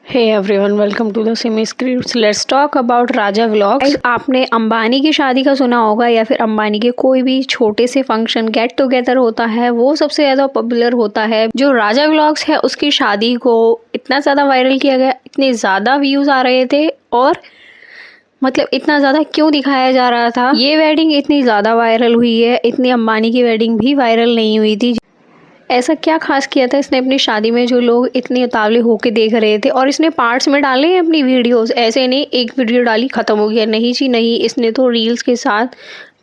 Hey everyone, welcome to the Simi scripts. Let's talk about Raja vlogs. आपने अंबानी की शादी का सुना होगा या फिर अंबानी के कोई भी छोटे से फंक्शन गेट टुगेदर होता है वो सबसे ज़्यादा पॉपुलर होता है। जो राजा व्लॉग्स है उसकी शादी को इतना ज़्यादा वायरल किया गया, इतने ज़्यादा व्यूज़ आ रहे थे और मतलब इतना ज़्यादा क्यों दिखाया जा रहा था। ये वेडिंग इतनी ज़्यादा वायरल हुई है, इतनी अंबानी की वेडिंग भी वायरल नहीं हुई थी। ऐसा क्या खास किया था इसने अपनी शादी में जो लोग इतने उतावले होके देख रहे थे। और इसने पार्ट्स में डाले हैं अपनी वीडियोस, ऐसे नहीं एक वीडियो डाली ख़त्म हो गया, नहीं जी नहीं, इसने तो रील्स के साथ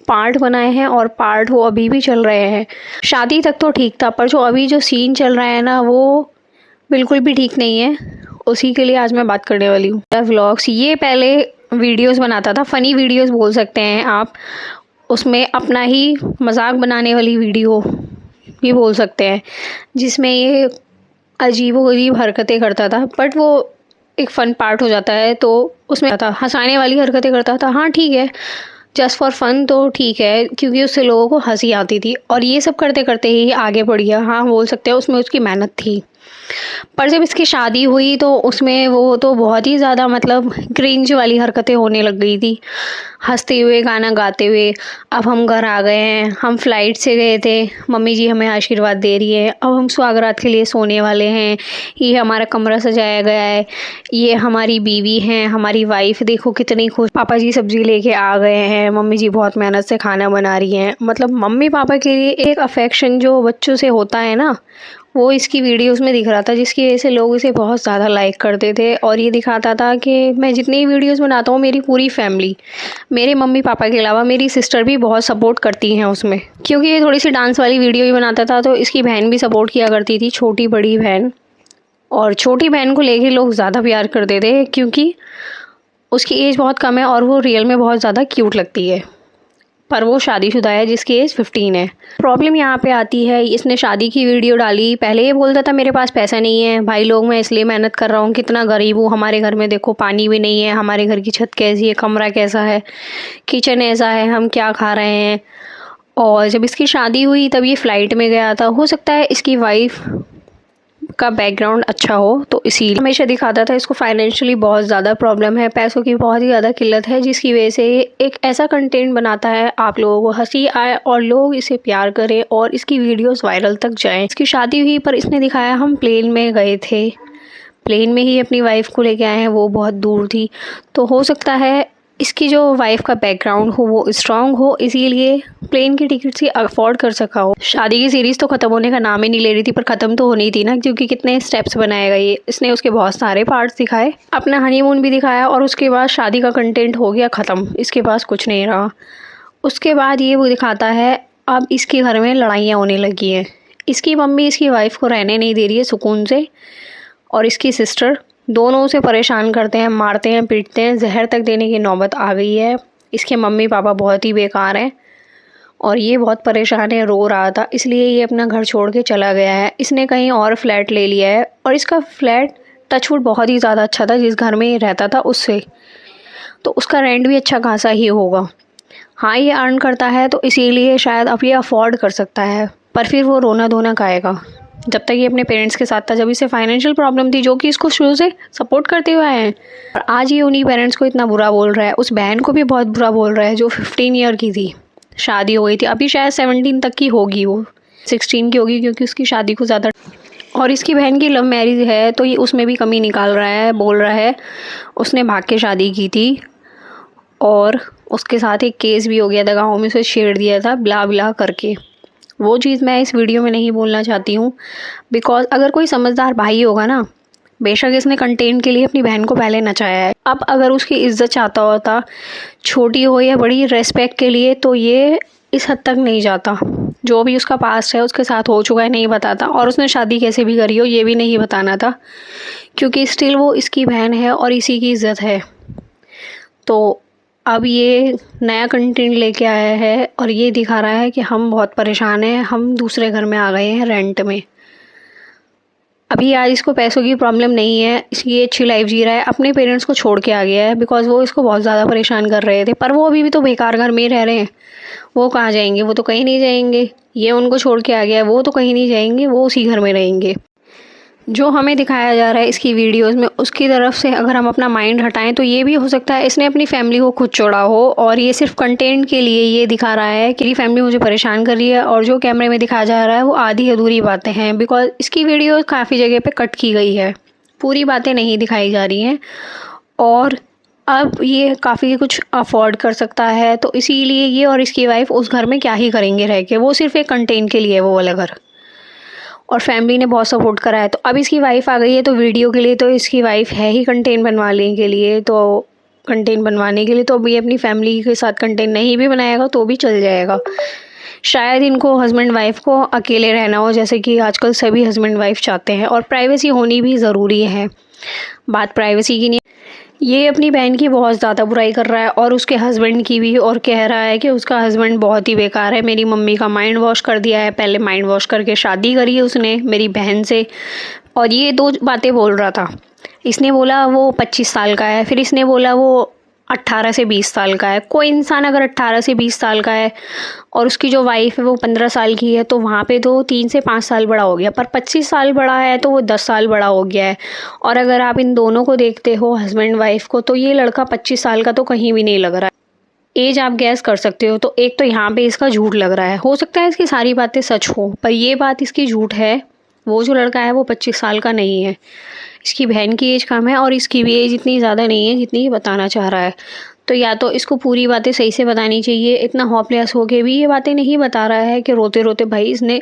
पार्ट बनाए हैं और पार्ट वो अभी भी चल रहे हैं। शादी तक तो ठीक था, पर जो अभी जो सीन चल रहा है ना वो बिल्कुल भी ठीक नहीं है। उसी के लिए आज मैं बात करने वाली हूँ। व्लॉग्स ये पहले वीडियोस बनाता था, फ़नी वीडियोस बोल सकते हैं आप, उसमें अपना ही मजाक बनाने वाली वीडियो भी बोल सकते हैं, जिसमें ये अजीबोगरीब हरकतें करता था। बट वो एक फ़न पार्ट हो जाता है तो उसमें था हंसाने वाली हरकतें करता था। हाँ ठीक है, जस्ट फॉर फन तो ठीक है, क्योंकि उससे लोगों को हंसी आती थी और ये सब करते करते ही आगे बढ़ गया। हाँ बोल सकते हैं उसमें उसकी मेहनत थी। पर जब इसकी शादी हुई तो उसमें वो तो बहुत ही ज़्यादा मतलब क्रिंज वाली हरकतें होने लग गई थी, हंसते हुए गाना गाते हुए। अब हम घर आ गए हैं, हम फ्लाइट से गए थे, मम्मी जी हमें आशीर्वाद दे रही है, अब हम सुहागरात के लिए सोने वाले हैं, ये हमारा कमरा सजाया गया है, ये हमारी बीवी हैं, हमारी वाइफ देखो कितनी खुश, पापा जी सब्जी लेके आ गए हैं, मम्मी जी बहुत मेहनत से खाना बना रही हैं। मतलब मम्मी पापा के लिए एक अफेक्शन जो बच्चों से होता है ना, वो इसकी वीडियोस में दिख रहा था, जिसकी वजह से लोग इसे बहुत ज़्यादा लाइक करते थे। और ये दिखाता था कि मैं जितनी वीडियोस बनाता हूँ मेरी पूरी फैमिली, मेरे मम्मी पापा के अलावा मेरी सिस्टर भी बहुत सपोर्ट करती हैं उसमें, क्योंकि ये थोड़ी सी डांस वाली वीडियो ही बनाता था तो इसकी बहन भी सपोर्ट किया करती थी, छोटी बड़ी बहन। और छोटी बहन को लेके लोग ज़्यादा प्यार करते थे क्योंकि उसकी एज बहुत कम है और वो रियल में बहुत ज़्यादा क्यूट लगती है। पर वो शादीशुदा है जिसकी एज 15 है। प्रॉब्लम यहाँ पे आती है, इसने शादी की वीडियो डाली, पहले ये बोलता था मेरे पास पैसा नहीं है भाई लोग, मैं इसलिए मेहनत कर रहा हूँ, कितना गरीब हूँ, हमारे घर में देखो पानी भी नहीं है, हमारे घर की छत कैसी है, कमरा कैसा है, किचन ऐसा है, हम क्या खा रहे हैं। और जब इसकी शादी हुई तब ये फ़्लाइट में गया था। हो सकता है इसकी वाइफ का बैकग्राउंड अच्छा हो तो इसीलिए हमेशा दिखाता था इसको फाइनेंशियली बहुत ज़्यादा प्रॉब्लम है, पैसों की बहुत ही ज़्यादा किल्लत है, जिसकी वजह से ये एक ऐसा कंटेंट बनाता है आप लोगों को हंसी आए और लोग इसे प्यार करें और इसकी वीडियोस वायरल तक जाएं। इसकी शादी हुई पर इसने दिखाया हम प्लेन में गए थे, प्लेन में ही अपनी वाइफ को लेके आए हैं, वो बहुत दूर थी। तो हो सकता है इसकी जो वाइफ का बैकग्राउंड हो वो स्ट्रांग हो, इसीलिए प्लेन की टिकट्स ही अफोर्ड कर सका हो। शादी की सीरीज़ तो ख़त्म होने का नाम ही नहीं ले रही थी, पर ख़त्म तो होनी थी ना, क्योंकि कितने स्टेप्स बनाए गए। इसने उसके बहुत सारे पार्ट्स दिखाए, अपना हनीमून भी दिखाया और उसके बाद शादी का कंटेंट हो गया ख़त्म, इसके पास कुछ नहीं रहा। उसके बाद ये वो दिखाता है अब इसके घर में लड़ाइयाँ होने लगी हैं, इसकी मम्मी इसकी वाइफ को रहने नहीं दे रही है सुकून से, और इसकी सिस्टर दोनों उसे परेशान करते हैं, मारते हैं, पीटते हैं, जहर तक देने की नौबत आ गई है। इसके मम्मी पापा बहुत ही बेकार हैं और ये बहुत परेशान है, रो रहा था, इसलिए ये अपना घर छोड़ के चला गया है। इसने कहीं और फ्लैट ले लिया है और इसका फ्लैट टचवुड बहुत ही ज़्यादा अच्छा था, जिस घर में ये रहता था उससे, तो उसका रेंट भी अच्छा खासा ही होगा। हाँ ये अर्न करता है तो इसीलिए शायद अब ये अफोर्ड कर सकता है, पर फिर वो रोना धोना खाएगा। जब तक ये अपने पेरेंट्स के साथ था, जब इसे फाइनेंशियल प्रॉब्लम थी, जो कि इसको शुरू से सपोर्ट करते हुए आए हैं, और आज ये उन्हीं पेरेंट्स को इतना बुरा बोल रहा है, उस बहन को भी बहुत बुरा बोल रहा है जो 15 ईयर की थी, शादी हो गई थी, अभी शायद 17 तक की होगी, वो 16 की होगी क्योंकि उसकी शादी को ज़्यादा। और इसकी बहन की लव मैरिज है तो ये उसमें भी कमी निकाल रहा है, बोल रहा है उसने भाग के शादी की थी और उसके साथ एक केस भी हो गया था, गाँव में उसे छेड़ दिया था ब्ला ब्ला करके। वो चीज़ मैं इस वीडियो में नहीं बोलना चाहती हूँ, बिकॉज अगर कोई समझदार भाई होगा ना, बेशक इसने कंटेंट के लिए अपनी बहन को पहले नचाया है, अब अगर उसकी इज्जत चाहता होता, छोटी हो या बड़ी, रेस्पेक्ट के लिए, तो ये इस हद तक नहीं जाता। जो भी उसका पास्ट है, उसके साथ हो चुका है, नहीं बताता, और उसने शादी कैसे भी करी हो ये भी नहीं बताना था, क्योंकि स्टिल वो इसकी बहन है और इसी की इज्जत है। तो अब ये नया कंटेंट लेके आया है और ये दिखा रहा है कि हम बहुत परेशान हैं, हम दूसरे घर में आ गए हैं रेंट में। अभी आज इसको पैसों की प्रॉब्लम नहीं है, ये अच्छी लाइफ जी रहा है, अपने पेरेंट्स को छोड़ के आ गया है, बिकॉज वो इसको बहुत ज़्यादा परेशान कर रहे थे। पर वो अभी भी तो बेकार घर में रह रहे हैं, वो कहाँ जाएंगे, वो तो कहीं नहीं जाएंगे। ये उनको छोड़ के आ गया है, वो तो कहीं नहीं जाएंगे, वो उसी घर में रहेंगे। जो हमें दिखाया जा रहा है इसकी वीडियोस में, उसकी तरफ से अगर हम अपना माइंड हटाएं तो ये भी हो सकता है इसने अपनी फैमिली को खुद छोड़ा हो और ये सिर्फ कंटेंट के लिए ये दिखा रहा है कि फैमिली मुझे परेशान कर रही है, और जो कैमरे में दिखाया जा रहा है वो आधी अधूरी बातें हैं, बिकॉज इसकी वीडियो काफ़ी जगह पे कट की गई है, पूरी बातें नहीं दिखाई जा रही हैं। और अब ये काफ़ी कुछ अफोर्ड कर सकता है, तो इसीलिए ये और इसकी वाइफ उस घर में क्या ही करेंगे रह के, वो सिर्फ एक कंटेंट के लिए है वो वाला घर, और फैमिली ने बहुत सपोर्ट करा है। तो अब इसकी वाइफ आ गई है तो वीडियो के लिए तो इसकी वाइफ है ही कंटेंट बनवाने के लिए, तो कंटेंट बनवाने के लिए तो अब ये अपनी फैमिली के साथ कंटेंट नहीं भी बनाएगा तो भी चल जाएगा। शायद इनको हस्बैंड वाइफ को अकेले रहना हो, जैसे कि आजकल सभी हस्बैंड वाइफ चाहते हैं, और प्राइवेसी होनी भी ज़रूरी है। बात प्राइवेसी की नहीं, ये अपनी बहन की बहुत ज़्यादा बुराई कर रहा है और उसके हस्बैंड की भी, और कह रहा है कि उसका हस्बैंड बहुत ही बेकार है, मेरी मम्मी का माइंड वॉश कर दिया है, पहले माइंड वॉश करके शादी करी है उसने मेरी बहन से। और ये दो बातें बोल रहा था, इसने बोला वो 25 साल का है, फिर इसने बोला वो 18 से 20 साल का है। कोई इंसान अगर 18 से 20 साल का है और उसकी जो वाइफ है वो 15 साल की है, तो वहाँ पे तो 3 से 5 साल बड़ा हो गया, पर 25 साल बड़ा है तो वो 10 साल बड़ा हो गया है। और अगर आप इन दोनों को देखते हो, हस्बैंड वाइफ को, तो ये लड़का 25 साल का तो कहीं भी नहीं लग रहा है। एज आप गैस कर सकते हो, तो एक तो यहाँ पे इसका झूठ लग रहा है, हो सकता है इसकी सारी बातें सच हो, पर ये बात इसकी झूठ है। वो जो लड़का है वो 25 साल का नहीं है, इसकी बहन की एज कम है और इसकी भी एज इतनी ज़्यादा नहीं है जितनी ये बताना चाह रहा है। तो या तो इसको पूरी बातें सही से बतानी चाहिए, इतना होपलेस हो के भी ये बातें नहीं बता रहा है कि रोते रोते भाई इसने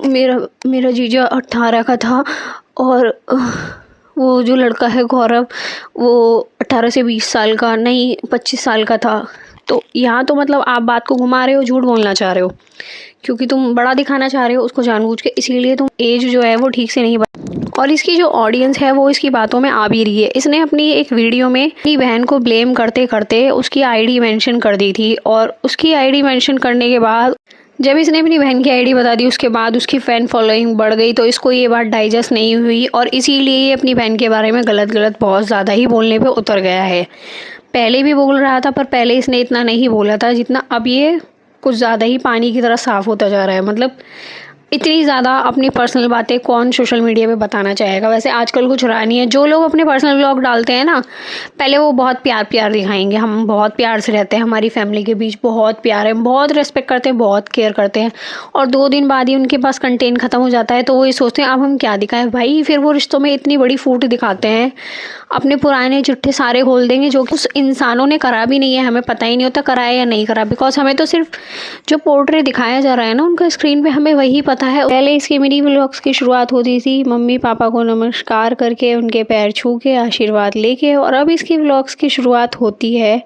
मेरा मेरा जीजा 18 का था और वो जो लड़का है गौरव वो 18 से 20 साल का नहीं 25 साल का था। तो यहाँ तो मतलब आप बात को घुमा रहे हो, झूठ बोलना चाह रहे हो, क्योंकि तुम बड़ा दिखाना चाह रहे हो उसको जानबूझ के, इसीलिए तुम एज जो है वो ठीक से नहीं और इसकी जो ऑडियंस है वो इसकी बातों में आ भी रही है। इसने अपनी एक वीडियो में अपनी बहन को ब्लेम करते करते उसकी आईडी मेंशन कर दी थी, और उसकी आईडी मेंशन करने के बाद जब इसने अपनी बहन की आईडी बता दी उसके बाद उसकी फ़ैन फॉलोइंग बढ़ गई, तो इसको ये बात डाइजेस्ट नहीं हुई और इसीलिए ये अपनी बहन के बारे में गलत बहुत ज़्यादा ही बोलने पे उतर गया है। पहले भी बोल रहा था, पर पहले इसने इतना नहीं बोला था जितना अब ये कुछ ज़्यादा ही पानी की तरह साफ़ होता जा रहा है। मतलब इतनी ज़्यादा अपनी पर्सनल बातें कौन सोशल मीडिया पे बताना चाहेगा। वैसे आजकल कुछ रहा नहीं है, जो लोग अपने पर्सनल व्लॉग डालते हैं ना, पहले वो बहुत प्यार दिखाएंगे, हम बहुत प्यार से रहते हैं, हमारी फैमिली के बीच बहुत प्यार है, हम बहुत रिस्पेक्ट करते हैं, बहुत केयर करते हैं, और 2 दिन बाद ही उनके पास कंटेंट ख़त्म हो जाता है तो वो ये सोचते हैं अब हम क्या दिखाएं भाई। फिर वो रिश्तों में इतनी बड़ी फूट दिखाते हैं, अपने पुराने चिट्ठे सारे खोल देंगे जो कि उस इंसानों ने करा भी नहीं है, हमें पता ही नहीं होता करा है या नहीं करा, बिकॉज हमें तो सिर्फ जो पोर्ट्रेट दिखाया जा रहा है ना उनका स्क्रीन पे, हमें वही पता है। पहले इसके मिनी व्लॉग्स की शुरुआत होती थी मम्मी पापा को नमस्कार करके, उनके पैर छू के आशीर्वाद लेके, और अब इसकी व्लॉग्स की शुरुआत होती है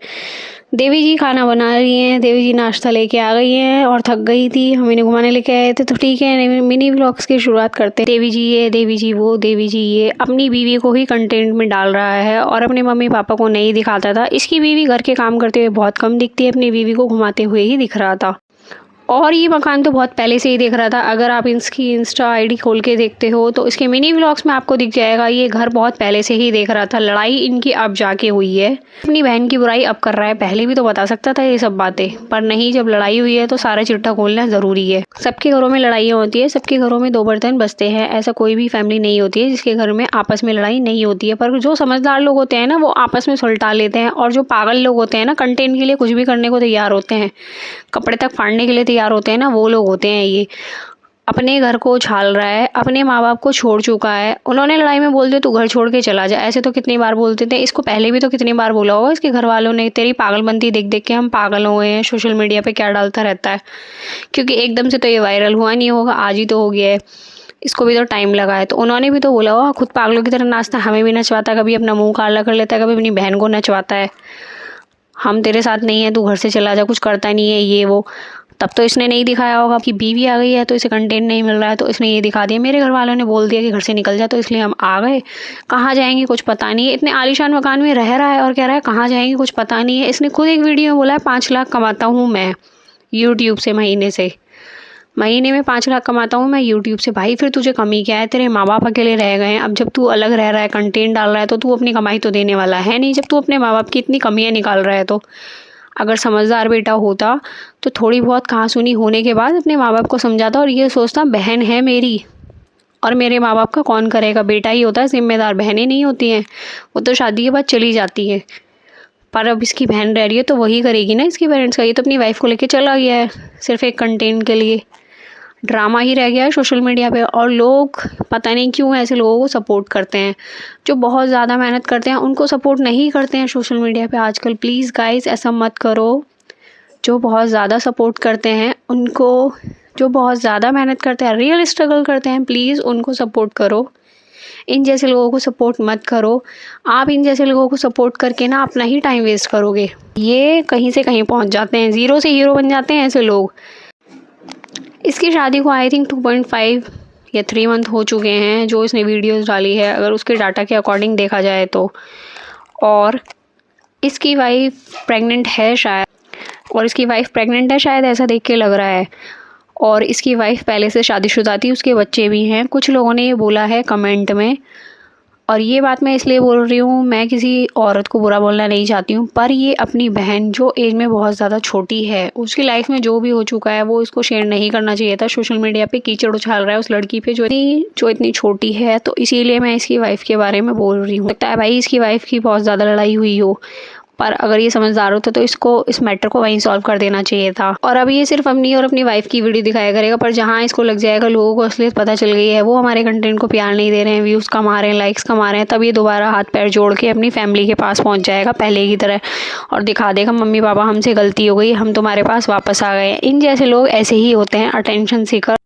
देवी जी खाना बना रही हैं, देवी जी नाश्ता लेके आ गई हैं और थक गई थी, हम इन्हें घुमाने लेके आए थे, तो ठीक है मिनी व्लॉग्स की शुरुआत करते हैं। देवी जी ये, देवी जी वो, देवी जी ये, अपनी बीवी को ही कंटेंट में डाल रहा है और अपने मम्मी पापा को नहीं दिखाता था। इसकी बीवी घर के काम करते हुए बहुत कम दिखती है, अपनी बीवी को घुमाते हुए ही दिख रहा था। और ये मकान तो बहुत पहले से ही देख रहा था, अगर आप इसकी इंस्टा आईडी खोल के देखते हो तो इसके मिनी व्लॉग्स में आपको दिख जाएगा ये घर बहुत पहले से ही देख रहा था। लड़ाई इनकी अब जाके हुई है, अपनी बहन की बुराई अब कर रहा है, पहले भी तो बता सकता था ये सब बातें, पर नहीं, जब लड़ाई हुई है तो सारा चिट्ठा खोलना ज़रूरी है। सबके घरों में लड़ाइयाँ होती है, सबके घरों में 2 बर्तन बजते हैं, ऐसा कोई भी फैमिली नहीं होती है जिसके घर में आपस में लड़ाई नहीं होती है। पर जो समझदार लोग होते हैं ना वो आपस में सुलटा लेते हैं, और जो पागल लोग होते हैं ना कंटेंट के लिए कुछ भी करने को तैयार होते हैं, कपड़े तक फाड़ने के लिए तैयार होते हैं ना, वो लोग होते हैं ये। अपने घर को उछाल रहा है, अपने माँ बाप को छोड़ चुका है, उन्होंने लड़ाई में बोल दिया तू घर छोड़ के चला जा, ऐसे तो कितनी बार बोलते थे, इसको पहले भी तो कितनी बार बोला होगा इसके घर वालों ने, तेरी पागलबंदी देख देख के हम पागल हो गए हैं, सोशल मीडिया पे क्या डालता रहता है। क्योंकि एकदम से तो ये वायरल हुआ नहीं होगा, आज ही तो हो गया है, इसको भी तो टाइम लगा है, तो उन्होंने भी तो बोला होगा खुद पागलों की तरह नाचता, हमें भी नचवाता, कभी अपना मुँह काला कर लेता है, कभी अपनी बहन को नचवाता है, हम तेरे साथ नहीं है, तू घर से चला जा, कुछ करता नहीं है ये वो। तब तो इसने नहीं दिखाया होगा कि बीवी आ गई है तो इसे कंटेंट नहीं मिल रहा है, तो इसने ये दिखा दिया, मेरे घर वालों ने बोल दिया कि घर से निकल जा, तो इसलिए हम आ गए। कहाँ जाएंगे कुछ पता नहीं है, इतने आलीशान मकान में रह रहा है और कह रहा है कहाँ जाएंगे कुछ पता नहीं है। इसने खुद एक वीडियो में बोला है 5 लाख कमाता हूँ मैं यूट्यूब से, महीने में 5 लाख कमाता हूँ मैं यूट्यूब से। भाई फिर तुझे कमी क्या है, तेरे माँ बाप अकेले रह गए हैं, अब जब तू अलग रह रहा है कंटेंट डाल रहा है तो तू अपनी कमाई तो देने वाला है नहीं, जब तू अपने माँ बाप की इतनी कमियाँ निकाल रहा है। तो अगर समझदार बेटा होता तो थोड़ी बहुत कहासुनी होने के बाद अपने माँ बाप को समझाता और ये सोचता बहन है मेरी, और मेरे माँ बाप का कौन करेगा, बेटा ही होता है जिम्मेदार, बहनें नहीं होती हैं, वो तो शादी के बाद चली जाती है। पर अब इसकी बहन रह रही है तो वही करेगी ना इसकी पेरेंट्स का। ये तो अपनी वाइफ को लेके चला गया है सिर्फ एक कंटेंट के लिए, ड्रामा ही रह गया है सोशल मीडिया पे। और लोग पता नहीं क्यों ऐसे लोगों को सपोर्ट करते हैं, जो बहुत ज़्यादा मेहनत करते हैं उनको सपोर्ट नहीं करते हैं सोशल मीडिया पे आजकल। प्लीज़ गाइस ऐसा मत करो। जो बहुत ज़्यादा सपोर्ट करते हैं उनको, जो बहुत ज़्यादा मेहनत करते हैं, रियल स्ट्रगल करते हैं, प्लीज़ उनको सपोर्ट करो। इन जैसे लोगों को सपोर्ट मत करो। आप इन जैसे लोगों को सपोर्ट करके ना अपना ही टाइम वेस्ट करोगे। ये कहीं से कहीं पहुंच जाते हैं, ज़ीरो से हीरो बन जाते हैं ऐसे लोग। इसकी शादी को आई थिंक 2.5 या 3 मंथ हो चुके हैं जो इसने वीडियोस डाली है, अगर उसके डाटा के अकॉर्डिंग देखा जाए तो। और इसकी वाइफ प्रेग्नेंट है शायद, ऐसा देख के लग रहा है। और इसकी वाइफ पहले से शादीशुदा थी, उसके बच्चे भी हैं, कुछ लोगों ने ये बोला है कमेंट में। और ये बात मैं इसलिए बोल रही हूँ, मैं किसी औरत को बुरा बोलना नहीं चाहती हूँ, पर ये अपनी बहन जो एज में बहुत ज़्यादा छोटी है, उसकी लाइफ में जो भी हो चुका है वो इसको शेयर नहीं करना चाहिए था। सोशल मीडिया पे कीचड़ उछाल रहा है उस लड़की पे जो इतनी छोटी है। तो इसीलिए मैं इसकी वाइफ के बारे में बोल रही हूँ। लगता है भाई इसकी वाइफ की बहुत ज़्यादा लड़ाई हुई हो, पर अगर ये समझदार होता तो इसको इस मैटर को वहीं सॉल्व कर देना चाहिए था। और अब ये सिर्फ अपनी और अपनी वाइफ की वीडियो दिखाया करेगा, पर जहाँ इसको लग जाएगा लोगों को असलियत पता चल गई है, वो हमारे कंटेंट को प्यार नहीं दे रहे हैं, व्यूज़ कमा रहे हैं, लाइक्स कमा रहे हैं, तब ये दोबारा हाथ पैर जोड़ के अपनी फैमिली के पास पहुँच जाएगा पहले की तरह और दिखा देगा मम्मी पापा हमसे गलती हो गई, हम तुम्हारे पास वापस आ गए। इन जैसे लोग ऐसे ही होते हैं, अटेंशन सीकर।